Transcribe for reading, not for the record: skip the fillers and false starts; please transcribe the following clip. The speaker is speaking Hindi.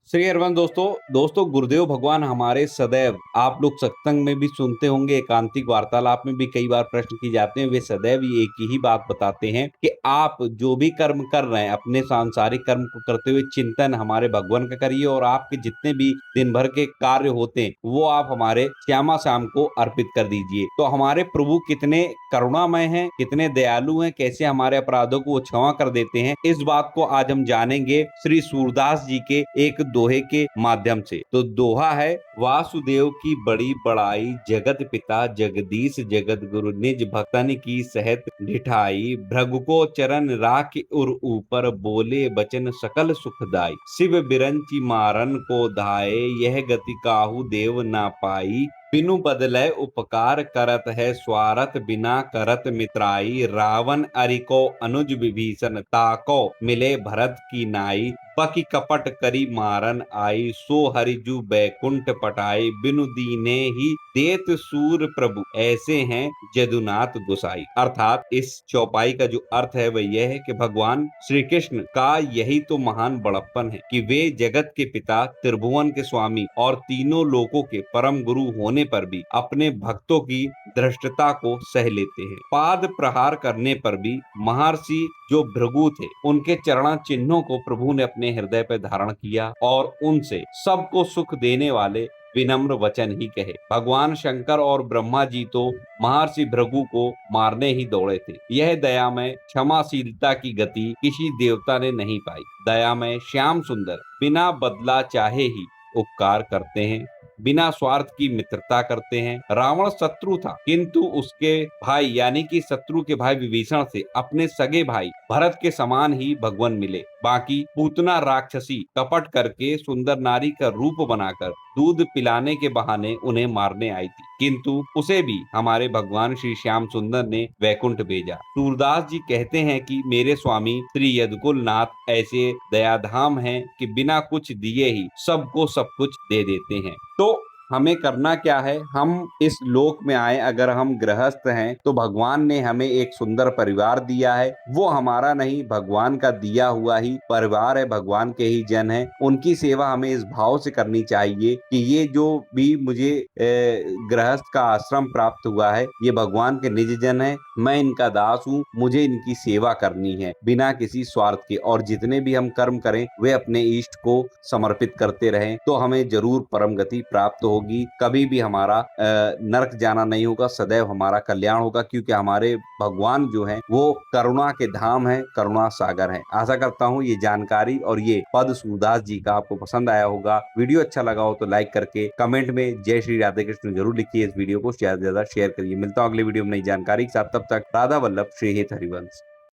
श्री हरिवंश दोस्तों गुरुदेव भगवान हमारे सदैव आप लोग सत्संग में भी सुनते होंगे, एकांतिक वार्तालाप में भी कई बार प्रश्न की जाते हैं। वे सदैव ही एक ही बात बताते हैं कि आप जो भी कर्म कर रहे हैं अपने सांसारिक कर्म को करते हुए चिंतन हमारे भगवान का करिए और आपके जितने भी दिन भर के कार्य होते हैं वो आप हमारे श्यामा श्याम को अर्पित कर दीजिए। तो हमारे प्रभु कितने करुणामय हैं, कितने दयालु हैं, कैसे हमारे अपराधों को वो क्षमा कर देते हैं, इस बात को आज हम जानेंगे श्री सूरदास जी के एक दोहे के माध्यम से। तो दोहा है, वासुदेव की बड़ी बड़ाई, जगत पिता जगदीश जगत गुरु, निज भक्तन की सहत ढिठाई, भृगु को चरण राख उर ऊपर, बोले बचन सकल सुखदाई, शिव बिरंची मारन को धाये, यह गति काहू देव ना पाई, बिनु बदलै उपकार करत है स्वार्थ, बिना करत मित्राई, रावण अरिको अनुज विभीषण, ताको मिले भरत की नाई, बकी कपट करी मारन आई, सो हरिजु बैकुंठ पटाई, बिनु दीने ही देत सूर प्रभु, ऐसे हैं जदुनाथ गोसाई। अर्थात इस चौपाई का जो अर्थ है वह यह है कि भगवान श्री कृष्ण का यही तो महान बड़प्पन है कि वे जगत के पिता, त्रिभुवन के स्वामी और तीनों लोकों के परम गुरु होने पर भी अपने भक्तों की धृष्टता को सह लेते हैं। पाद प्रहार करने पर भी महर्षि जो भृगु थे उनके चरण चिन्हों को प्रभु ने अपने हृदय पर धारण किया और उनसे सबको सुख देने वाले विनम्र वचन ही कहे। भगवान शंकर और ब्रह्मा जी तो महर्षि भृगु को मारने ही दौड़े थे। यह दयामय क्षमाशीलता की गति किसी देवता ने नहीं पाई। दयामय श्याम सुंदर बिना बदला चाहे ही उपकार करते हैं, बिना स्वार्थ की मित्रता करते हैं। रावण शत्रु था किंतु उसके भाई यानी कि शत्रु के भाई विभीषण से अपने सगे भाई भरत के समान ही भगवान मिले। बाकी पूतना राक्षसी कपट करके सुंदर नारी का रूप बनाकर दूध पिलाने के बहाने उन्हें मारने आई थी, किंतु उसे भी हमारे भगवान श्री श्याम सुंदर ने वैकुंठ भेजा। सूरदास जी कहते हैं कि मेरे स्वामी श्री यदुकुल नाथ ऐसे दयाधाम हैं कि बिना कुछ दिए ही सबको सब कुछ दे देते हैं। तो हमें करना क्या है, हम इस लोक में आए, अगर हम गृहस्थ हैं तो भगवान ने हमें एक सुंदर परिवार दिया है। वो हमारा नहीं, भगवान का दिया हुआ ही परिवार है, भगवान के ही जन है। उनकी सेवा हमें इस भाव से करनी चाहिए कि ये जो भी मुझे गृहस्थ का आश्रम प्राप्त हुआ है ये भगवान के निज जन है, मैं इनका दास हूँ, मुझे इनकी सेवा करनी है बिना किसी स्वार्थ के। और जितने भी हम कर्म करें वे अपने इष्ट को समर्पित करते रहें तो हमें जरूर परम गति प्राप्त होगी। कभी भी हमारा नरक जाना नहीं होगा, सदैव हमारा कल्याण होगा, क्योंकि हमारे भगवान जो हैं वो करुणा के धाम है, करुणा सागर है। आशा करता हूँ ये जानकारी और ये पद सूरदास जी का आपको पसंद आया होगा। वीडियो अच्छा लगा हो तो लाइक करके कमेंट में जय श्री राधे कृष्ण जरूर लिखिए। इस वीडियो को ज्यादा से ज्यादा शेयर करिए। मिलता हूँ अगले वीडियो में नई जानकारी के साथ, तब तक राधा वल्लभ श्री हित हरिवंश।